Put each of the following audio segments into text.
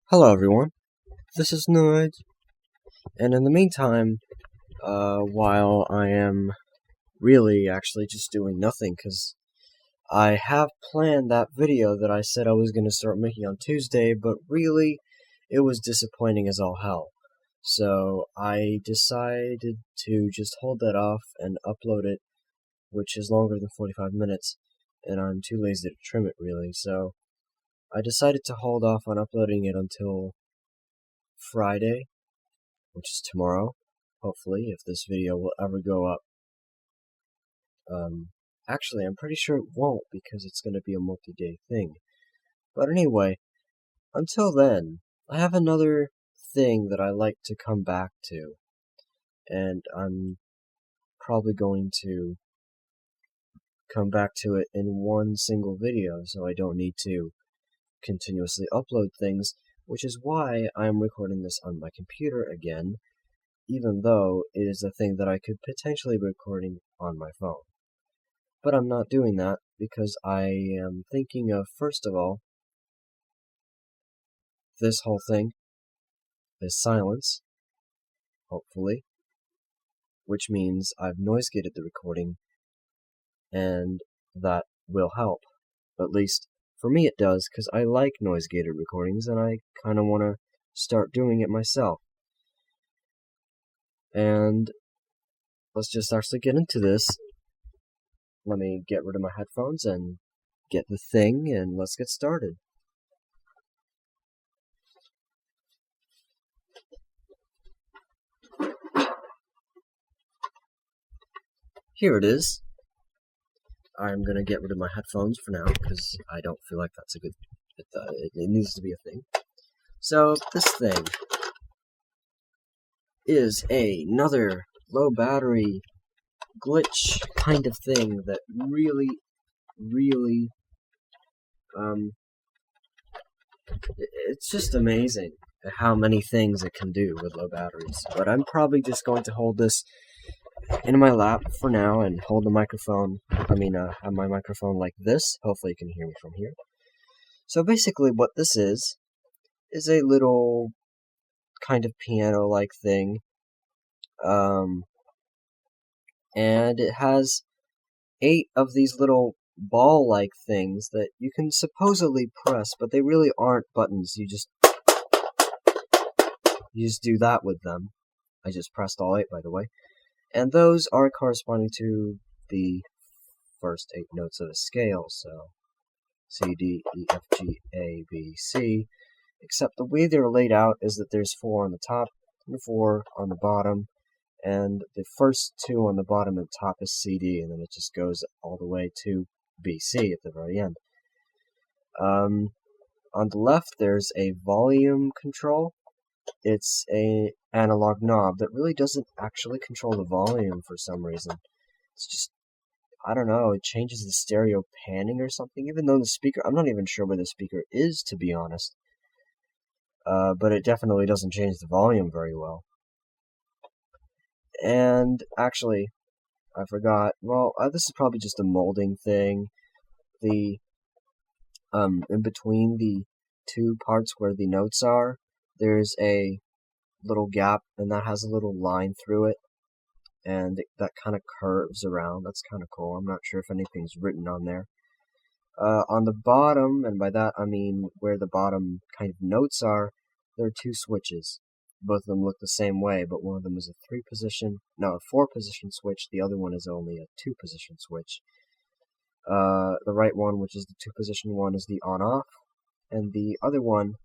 Hello everyone, this is Noid, and in the meantime, while I am really actually just doing nothing, because I have planned that video that I said I was going to start making on Tuesday, but really, it was disappointing as all hell. So I decided to just hold that off and upload it, which is longer than 45 minutes, and I'm too lazy to trim it really, so I decided to hold off on uploading it until Friday, which is tomorrow, hopefully, if this video will ever go up. Actually, I'm pretty sure it won't, because it's going to be a multi-day thing. But anyway, until then, I have another thing that I like to come back to, and I'm probably going to come back to it in one single video, so I don't need to continuously upload things, which is why I'm recording this on my computer again, even though it is a thing that I could potentially be recording on my phone. But I'm not doing that because I am thinking of, first of all, this whole thing is silence, hopefully, which means I've noise gated the recording, and that will help. At least, for me it does, because I like noise gated recordings, and I kind of want to start doing it myself. And let's just actually get into this. Let me get rid of my headphones and get the thing, and let's get started. Here it is. I'm gonna get rid of my headphones for now, because I don't feel like that's a good... It needs to be a thing. So, this thing is another low battery glitch kind of thing that really, it's just amazing how many things it can do with low batteries. But I'm probably just going to hold this in my lap for now and hold the microphone, have my microphone like this. Hopefully you can hear me from here. So basically what this is a little kind of piano-like thing, and it has 8 of these little ball-like things that you can supposedly press, but they really aren't buttons. You just do that with them. I just pressed all 8, by the way. And those are corresponding to the first 8 notes of a scale, so C, D, E, F, G, A, B, C, except the way they're laid out is that there's 4 on the top and 4 on the bottom, and the first 2 on the bottom and top is C, D, and then it just goes all the way to B, C at the very end. On the left, there's a volume control. It's an analog knob that really doesn't actually control the volume for some reason. It's just, I don't know, it changes the stereo panning or something, even though the speaker, I'm not even sure where the speaker is, to be honest. But it definitely doesn't change the volume very well. And actually, I forgot, well, this is probably just a molding thing. In between the 2 parts where the notes are, there's a little gap, and that has a little line through it, and that kind of curves around. That's kind of cool. I'm not sure if anything's written on there. On the bottom, and by that I mean where the bottom kind of notes are, there are 2 switches. Both of them look the same way, but one of them is a 4-position switch. The other one is only a 2-position switch. The right one, which is the 2-position one, is the on-off, and the other one,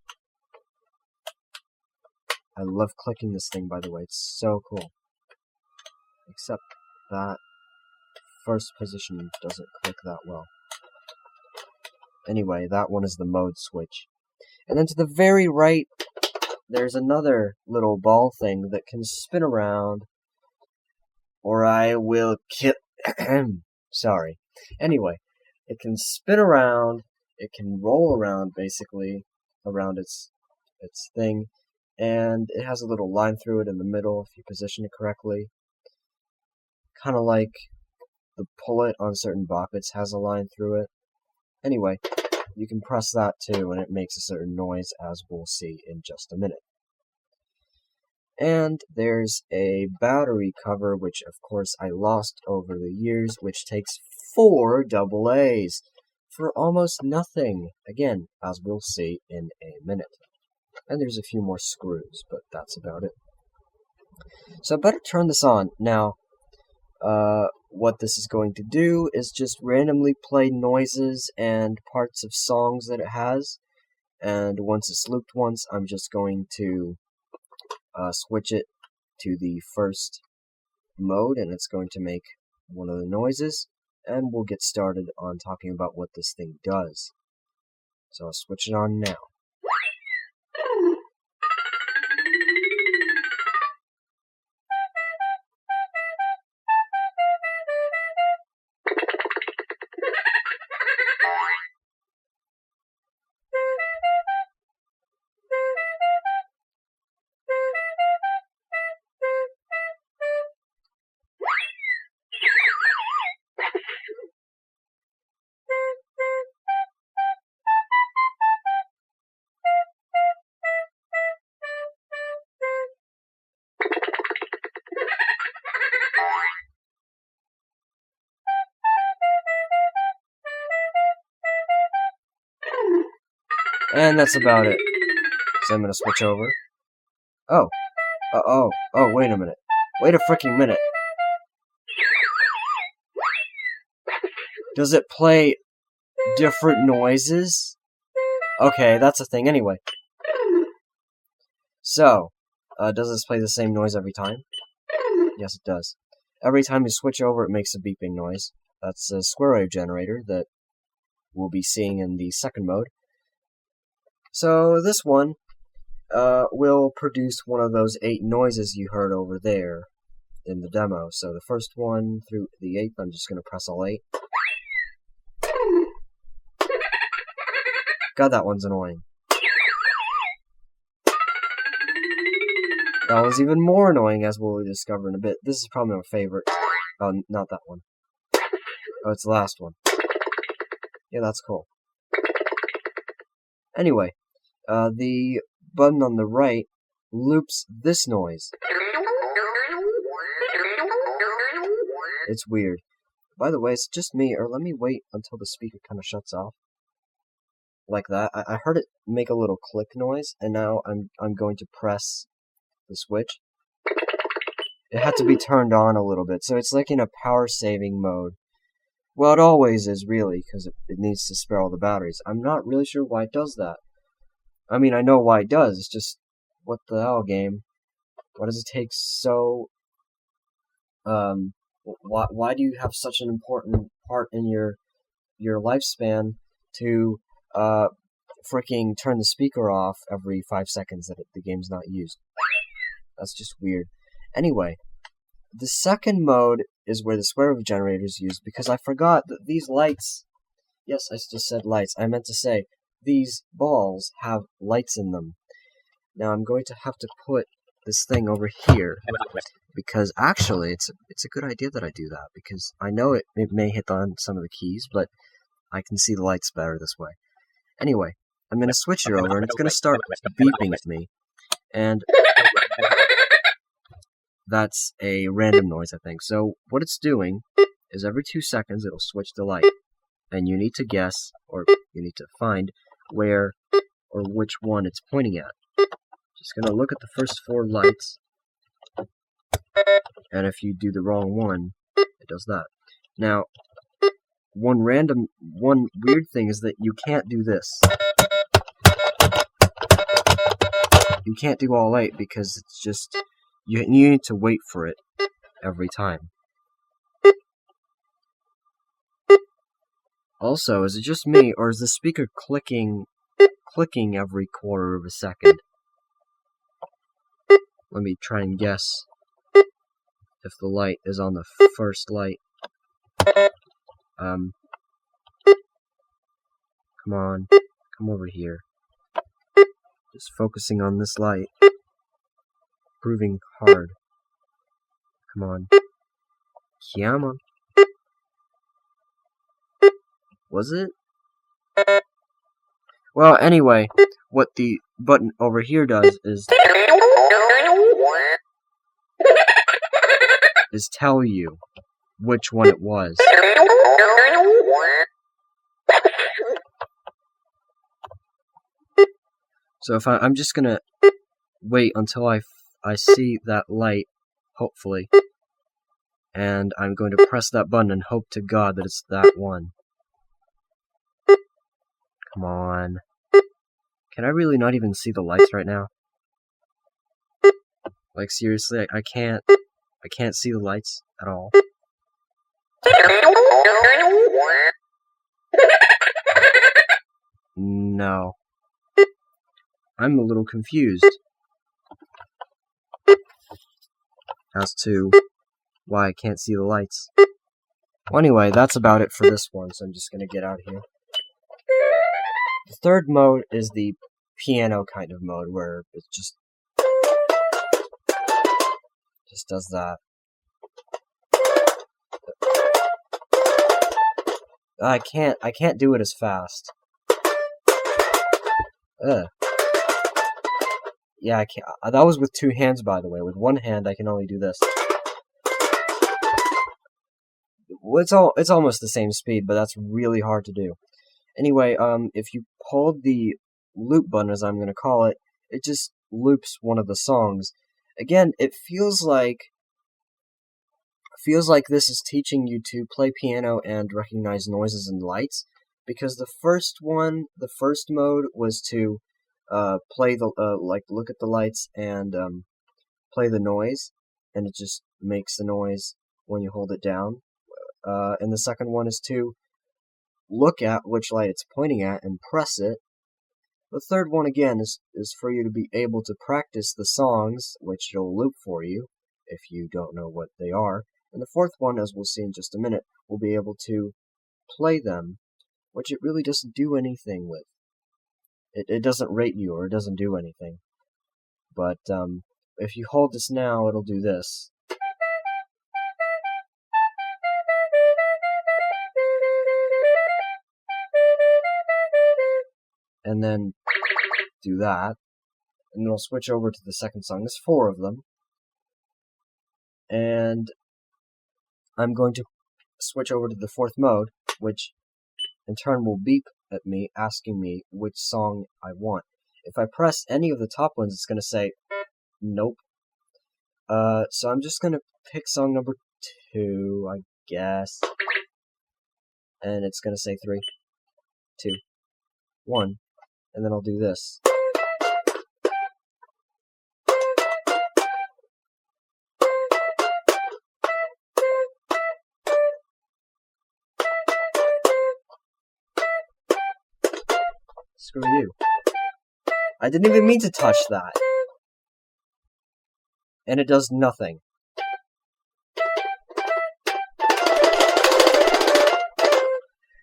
I love clicking this thing, by the way, it's so cool. Except that first position doesn't click that well. Anyway, that one is the mode switch. And then to the very right, there's another little ball thing that can spin around, or I will kill... Sorry. Anyway, it can spin around, it can roll around, basically, around its thing, and it has a little line through it in the middle if you position it correctly. Kind of like the pullet on certain boppets has a line through it. Anyway, you can press that too, and it makes a certain noise, as we'll see in just a minute. And there's a battery cover, which of course I lost over the years, which takes 4 AA's for almost nothing. Again, as we'll see in a minute. And there's a few more screws, but that's about it. So I better turn this on. Now, what this is going to do is just randomly play noises and parts of songs that it has. And once it's looped once, I'm just going to switch it to the first mode, and it's going to make one of the noises, and we'll get started on talking about what this thing does. So I'll switch it on now. And that's about it. So I'm going to switch over. Oh, wait a minute. Wait a freaking minute. Does it play different noises? Okay, that's a thing anyway. So, does this play the same noise every time? Yes, it does. Every time you switch over, it makes a beeping noise. That's a square wave generator that we'll be seeing in the second mode. So this one will produce one of those 8 noises you heard over there in the demo. So the first one through the 8th, I'm just going to press all 8. God, that one's annoying. That was even more annoying, as we'll discover in a bit. This is probably my favorite. Oh, not that one. Oh, it's the last one. Yeah, that's cool. Anyway, the button on the right loops this noise. It's weird. By the way, it's just me, or let me wait until the speaker kind of shuts off. Like that. I heard it make a little click noise, and now I'm going to press the switch. It had to be turned on a little bit, so it's like in a power saving mode. Well, it always is, really, because it needs to spare all the batteries. I'm not really sure why it does that. I mean, I know why it does, it's just, what the hell, game? Why does it take so... why do you have such an important part in your lifespan to, freaking turn the speaker off every 5 seconds that the game's not used? That's just weird. Anyway, the second mode is where the square wave generator is used, because I forgot that these lights... Yes, I just said lights. I meant to say, these balls have lights in them. Now I'm going to have to put this thing over here, because actually it's a good idea that I do that, because I know it may hit on some of the keys, but I can see the lights better this way. Anyway, I'm going to switch it over, and it's going to start beeping at me, and that's a random noise, I think. So what it's doing is every 2 seconds it'll switch the light, and you need to guess, or you need to find where or which one it's pointing at. Just going to look at the first 4 lights, and if you do the wrong one, it does that. Now, one weird thing is that you can't do this. You can't do all 8 because it's just, you need to wait for it every time. Also, is it just me, or is the speaker clicking every quarter of a second? Let me try and guess if the light is on the first light. Come on, come over here. Just focusing on this light. Proving hard. Come on. Come on. Was it? Well, anyway, what the button over here does is tell you which one it was. So if I'm just gonna wait until I see that light, hopefully, and I'm going to press that button and hope to God that it's that one. Come on. Can I really not even see the lights right now? Like, seriously, I can't see the lights at all. No. I'm a little confused as to why I can't see the lights. Well, anyway, that's about it for this one, so I'm just gonna get out of here. The third mode is the piano kind of mode, where it just does that. I can't do it as fast. Ugh. Yeah, I can't. That was with two hands, by the way. With one hand, I can only do this. It's almost the same speed, but that's really hard to do. Anyway, if you hold the loop button, as I'm gonna call it, it just loops one of the songs. Again, it feels like this is teaching you to play piano and recognize noises and lights, because the first mode was to play the look at the lights and play the noise, and it just makes the noise when you hold it down. And the second one is to look at which light it's pointing at and press it. The third one, again, is for you to be able to practice the songs, which it'll loop for you if you don't know what they are. And the fourth one, as we'll see in just a minute, will be able to play them, which it really doesn't do anything with. It doesn't rate you, or it doesn't do anything. But if you hold this now, it'll do this. And then do that, and it'll switch over to the second song. There's 4 of them. And I'm going to switch over to the fourth mode, which in turn will beep at me, asking me which song I want. If I press any of the top ones, it's going to say, nope. So I'm just going to pick song number 2, I guess. And it's going to say 3, 2, 1. And then I'll do this. Screw you. I didn't even mean to touch that. And it does nothing.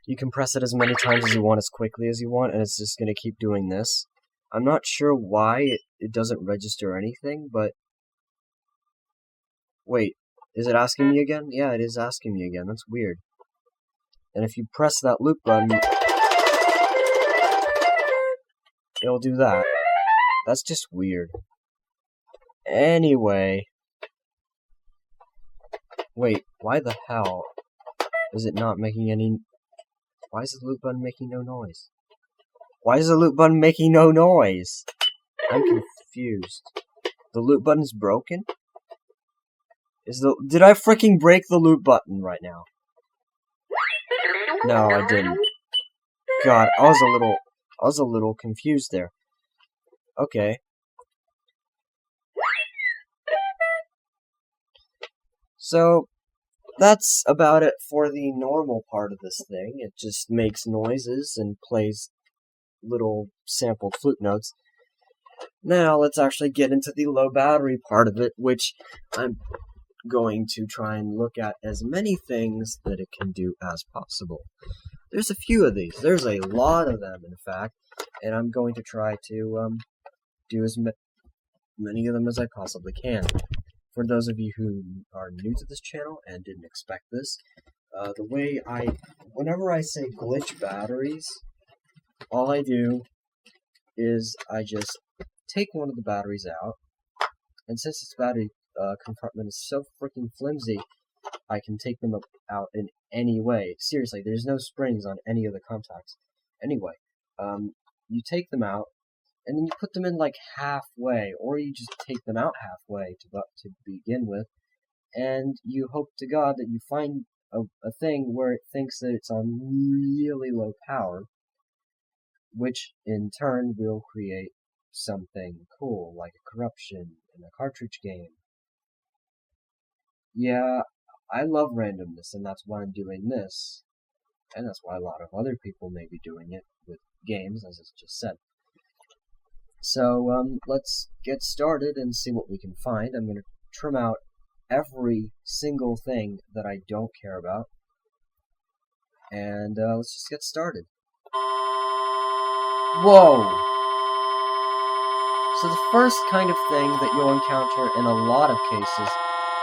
You can press it as many times as you want, as quickly as you want, and it's just going to keep doing this. I'm not sure why it doesn't register anything, but... Wait, is it asking me again? Yeah, it is asking me again. That's weird. And if you press that loop button, it'll do that. That's just weird. Anyway... Wait, why the hell is it not making any... Why is the loop button making no noise? Why is the loop button making no noise? I'm confused. The loop button's broken? Did I freaking break the loop button right now? No, I didn't. God, I was a little confused there. Okay. So, that's about it for the normal part of this thing. It just makes noises and plays little sampled flute notes. Now, let's actually get into the low battery part of it, which I'm going to try and look at as many things that it can do as possible. There's a few of these. There's a lot of them, in fact, and I'm going to try to do as many of them as I possibly can. For those of you who are new to this channel and didn't expect this, whenever I say glitch batteries, all I do is I just take one of the batteries out, and since this battery compartment is so freaking flimsy, I can take them out in any way. Seriously, there's no springs on any of the contacts. Anyway, you take them out, and then you put them in like halfway, or you just take them out halfway to begin with, and you hope to God that you find a thing where it thinks that it's on really low power, which in turn will create something cool, like a corruption in a cartridge game. Yeah, I love randomness, and that's why I'm doing this, and that's why a lot of other people may be doing it with games, as I just said. So, let's get started and see what we can find. I'm going to trim out every single thing that I don't care about, and let's just get started. Whoa! So the first kind of thing that you'll encounter in a lot of cases...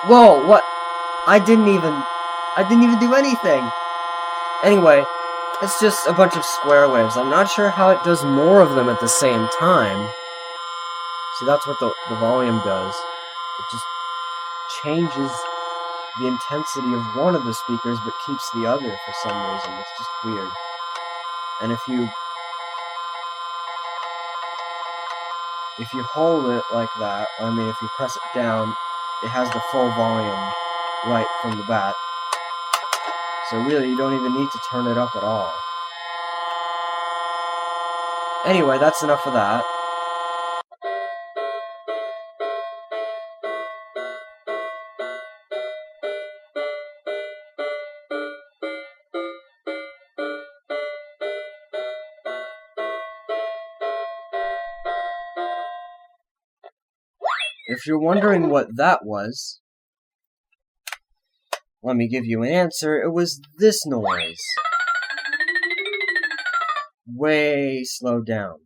Whoa, what? I didn't even do anything! Anyway, it's just a bunch of square waves. I'm not sure how it does more of them at the same time. See, that's what the volume does. It just changes the intensity of one of the speakers, but keeps the other for some reason. It's just weird. And if you hold it like that, I mean, if you press it down, it has the full volume right from the bat. So really, you don't even need to turn it up at all. Anyway, that's enough of that. If you're wondering what that was, let me give you an answer. It was this noise. Way slowed down.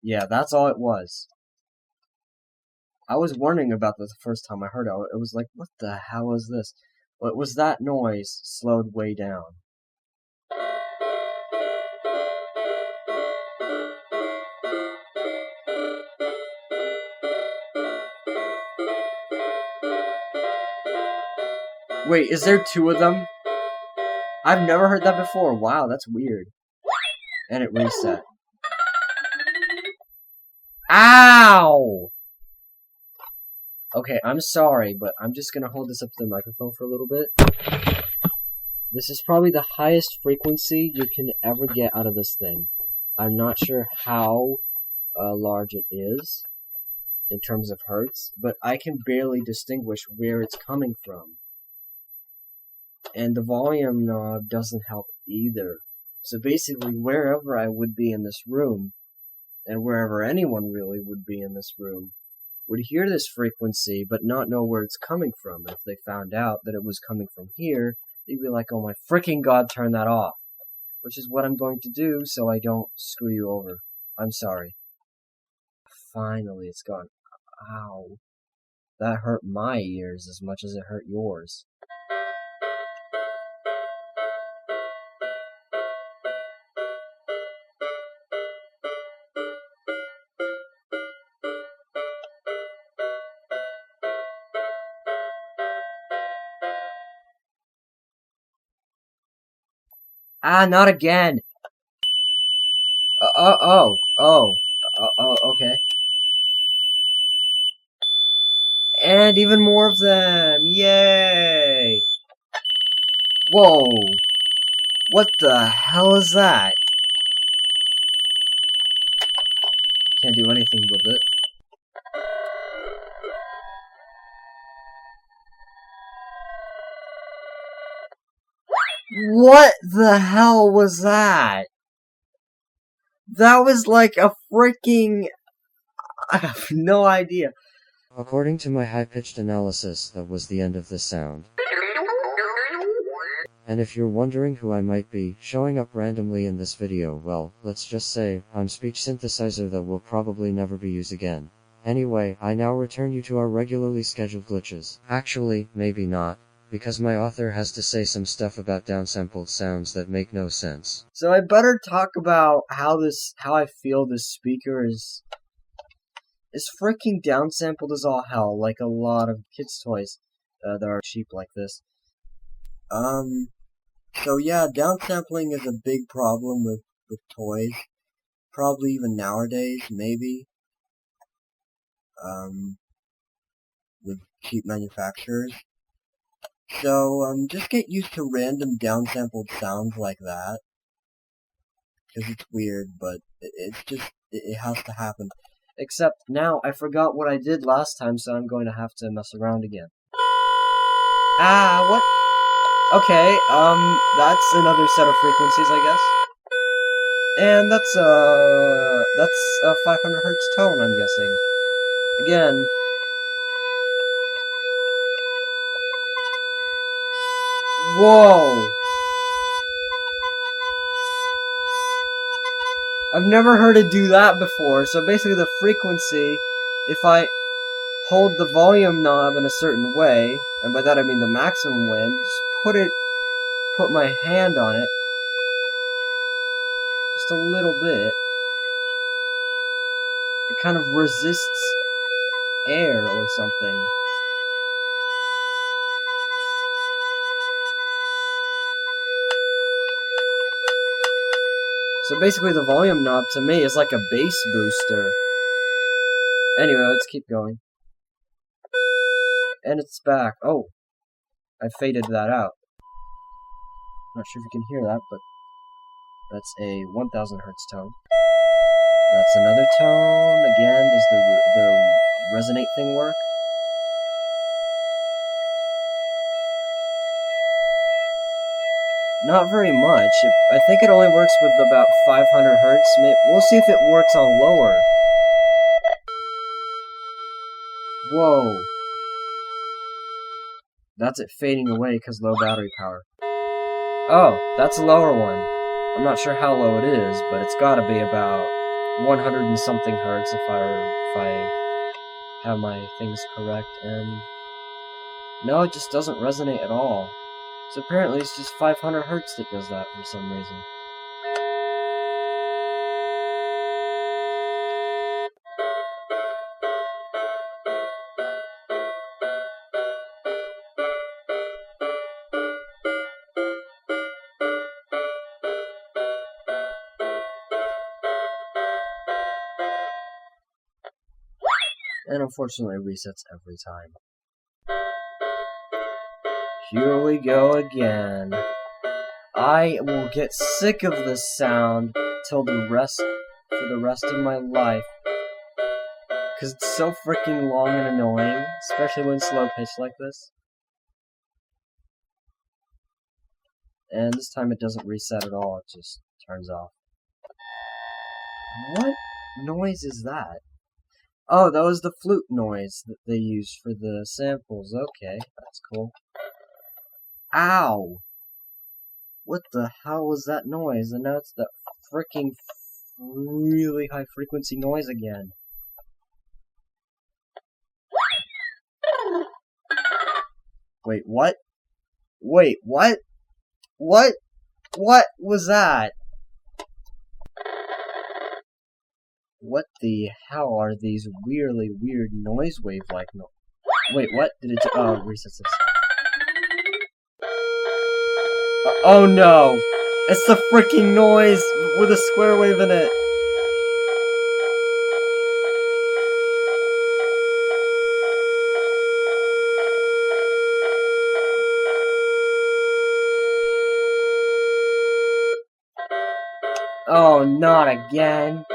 Yeah, that's all it was. I was wondering about this the first time I heard it. It was like, what the hell is this? Well, it was that noise slowed way down. Wait, is there two of them? I've never heard that before. Wow, that's weird. And it reset. Ow! Okay, I'm sorry, but I'm just gonna hold this up to the microphone for a little bit. This is probably the highest frequency you can ever get out of this thing. I'm not sure how large it is in terms of hertz, but I can barely distinguish where it's coming from. And the volume knob doesn't help either. So basically, wherever I would be in this room, and wherever anyone really would be in this room, would hear this frequency, but not know where it's coming from. And if they found out that it was coming from here, they'd be like, oh my freaking god, turn that off. Which is what I'm going to do, so I don't screw you over. I'm sorry. Finally, it's gone. Ow. That hurt my ears as much as it hurt yours. Ah, not again! Okay. And even more of them! Yay! Whoa! What the hell is that? Can't do anything with it. What the hell was that? That was like a freaking... I have no idea. According to my high-pitched analysis, that was the end of the sound. And if you're wondering who I might be, showing up randomly in this video, well, let's just say, I'm speech synthesizer that will probably never be used again. Anyway, I now return you to our regularly scheduled glitches. Actually, maybe not. because my author has to say some stuff about downsampled sounds that make no sense. So I better talk about how I feel this speaker is freaking downsampled as all hell, like a lot of kids' toys that are cheap like this. So yeah, downsampling is a big problem with toys. Probably even nowadays, maybe. With cheap manufacturers. So, just get used to random downsampled sounds like that. Because it's weird, but it's just, it has to happen. Except now, I forgot what I did last time, so I'm going to have to mess around again. Ah, what? Okay, that's another set of frequencies, I guess. And that's a 500 hertz tone, I'm guessing. Again. Whoa! I've never heard it do that before, so basically the frequency, if I hold the volume knob in a certain way, and by that I mean the maximum way, and just put my hand on it, just a little bit, it kind of resists air or something. So basically the volume knob to me is like a bass booster. Anyway, let's keep going. And it's back. Oh, I faded that out. Not sure if you can hear that, but that's a 1000 hertz tone. That's another tone. Again, does the resonate thing work? Not very much. I think it only works with about 500 hertz. We'll see if it works on lower. Whoa. That's it fading away because low battery power. Oh, that's a lower one. I'm not sure how low it is, but it's gotta be about 100 and something hertz if I have my things correct. And no, it just doesn't resonate at all. So apparently it's just 500 hertz that does that for some reason. And unfortunately it resets every time. Here we go again. I will get sick of this sound for the rest of my life. Because it's so freaking long and annoying, especially when slow pitched like this. And this time it doesn't reset at all, it just turns off. What noise is that? Oh, that was the flute noise that they used for the samples. Okay, that's cool. Ow! What the hell was that noise? And now it's that freaking really high frequency noise again. Wait, what? Wait, what? What? What was that? What the hell are these weirdly weird noise wave-like Wait, what? Did it oh, it resets itself. Oh no! It's the freaking noise with a square wave in it! Oh, not again!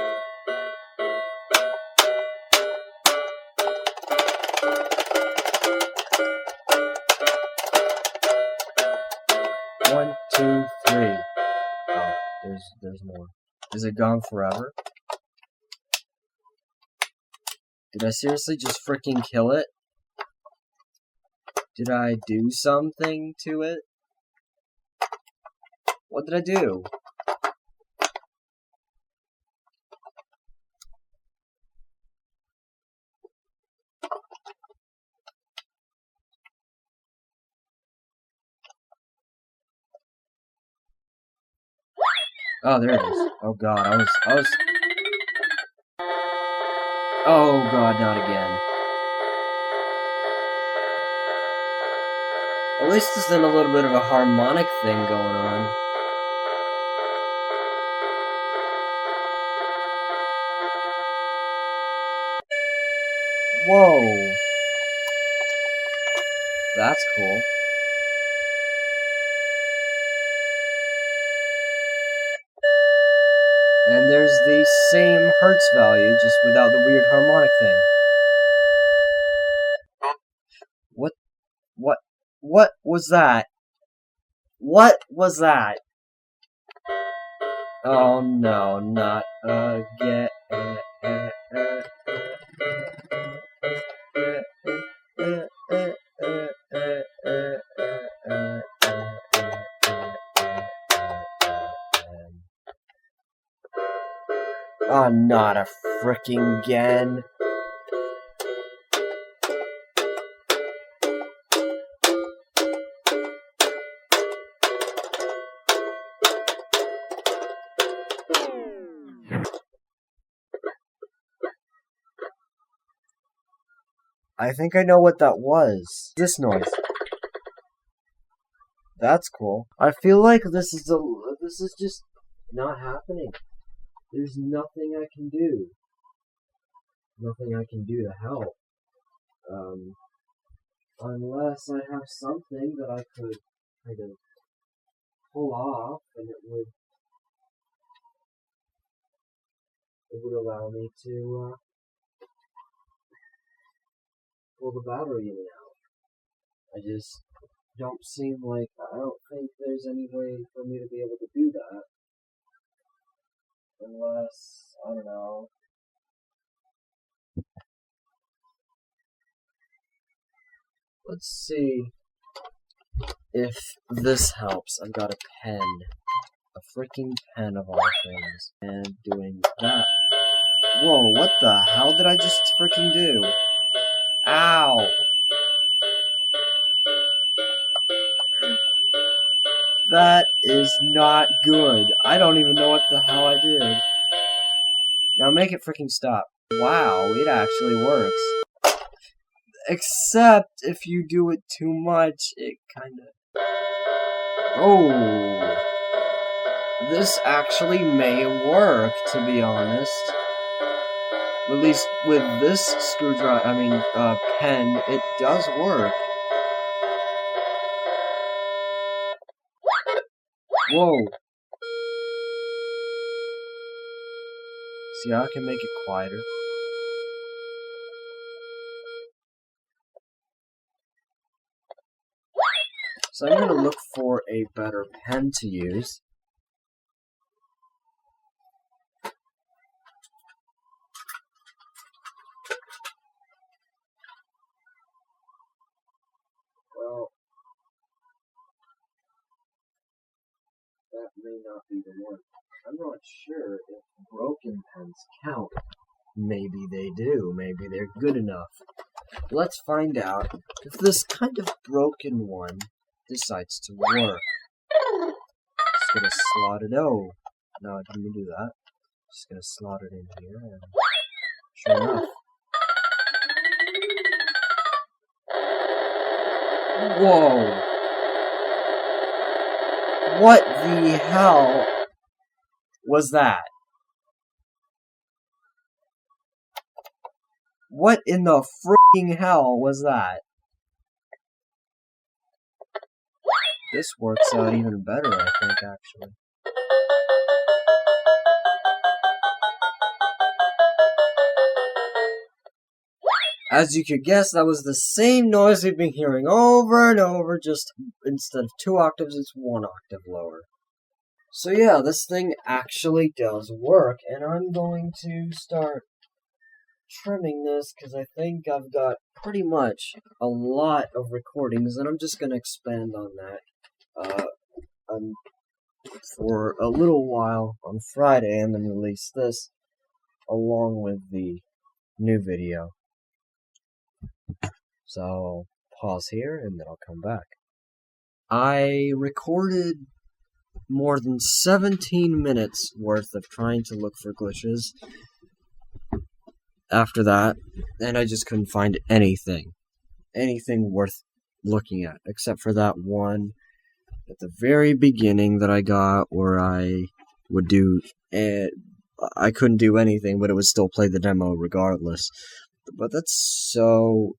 One, two, three. Oh, there's more. Is it gone forever? Did I seriously just freaking kill it? Did I do something to it? What did I do? Oh, there it is. Oh god, I was... Oh god, not again. At least there's then a little bit of a harmonic thing going on. Whoa. That's cool. And there's the same hertz value, just without the weird harmonic thing. What was that? What was that? Oh no, not again. Oh, not a fricking again. I think I know what that was. This noise. That's cool. I feel like this is just not happening. There's nothing I can do. Nothing I can do to help. Unless I have something that I could kind of pull off, and it would allow me to pull the battery in and out. I just don't think there's any way for me to be able to do that. Unless, I don't know. Let's see if this helps. I've got a pen. A freaking pen of all things. And doing that. Whoa, what the hell did I just freaking do? Ow! That is not good. I don't even know what the hell I did. Now make it freaking stop. Wow, it actually works. Except if you do it too much, it kinda... Oh! This actually may work, to be honest. At least with this screwdriver, pen, it does work. Whoa! See how I can make it quieter? So I'm gonna look for a better pen to use. Well, that may not be the one. I'm not sure if broken pens count. Maybe they do. Maybe they're good enough. Let's find out if this kind of broken one decides to work. Just gonna slot it. Oh, no, I didn't do that. Just gonna slot it in here, and sure enough. Whoa! What the hell was that? What in the freaking hell was that? This works out even better, I think, actually. As you could guess, that was the same noise we've been hearing over and over, just instead of 2 octaves, it's 1 octave lower. So yeah, this thing actually does work, and I'm going to start trimming this, because I think I've got pretty much a lot of recordings, and I'm just going to expand on that for a little while on Friday, and then release this along with the new video. So I'll pause here, and then I'll come back. I recorded more than 17 minutes worth of trying to look for glitches after that, and I just couldn't find anything worth looking at, except for that one at the very beginning that I got where I would do I couldn't do anything, but it would still play the demo regardless. But that's so,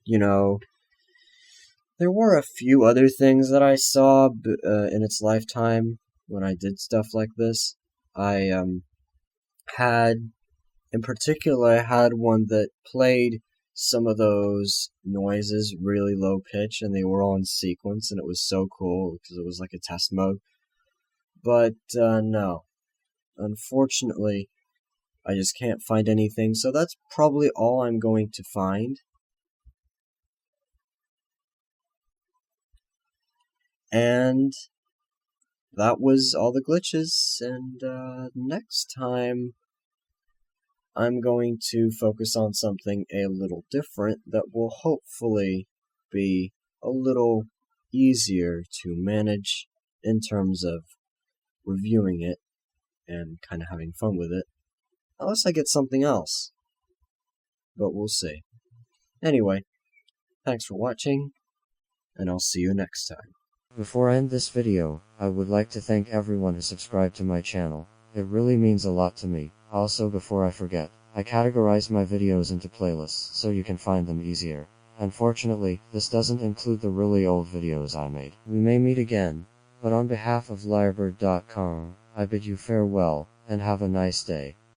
there were a few other things that I saw in its lifetime when I did stuff like this. I in particular, I had one that played some of those noises really low pitch, and they were all in sequence, and it was so cool because it was like a test mode. But no, unfortunately, I just can't find anything, so that's probably all I'm going to find. And that was all the glitches, and next time I'm going to focus on something a little different that will hopefully be a little easier to manage in terms of reviewing it and kind of having fun with it. Unless I get something else. But we'll see. Anyway, thanks for watching, and I'll see you next time. Before I end this video, I would like to thank everyone who subscribed to my channel. It really means a lot to me. Also, before I forget, I categorize my videos into playlists so you can find them easier. Unfortunately, this doesn't include the really old videos I made. We may meet again, but on behalf of Lyrebird.com, I bid you farewell, and have a nice day.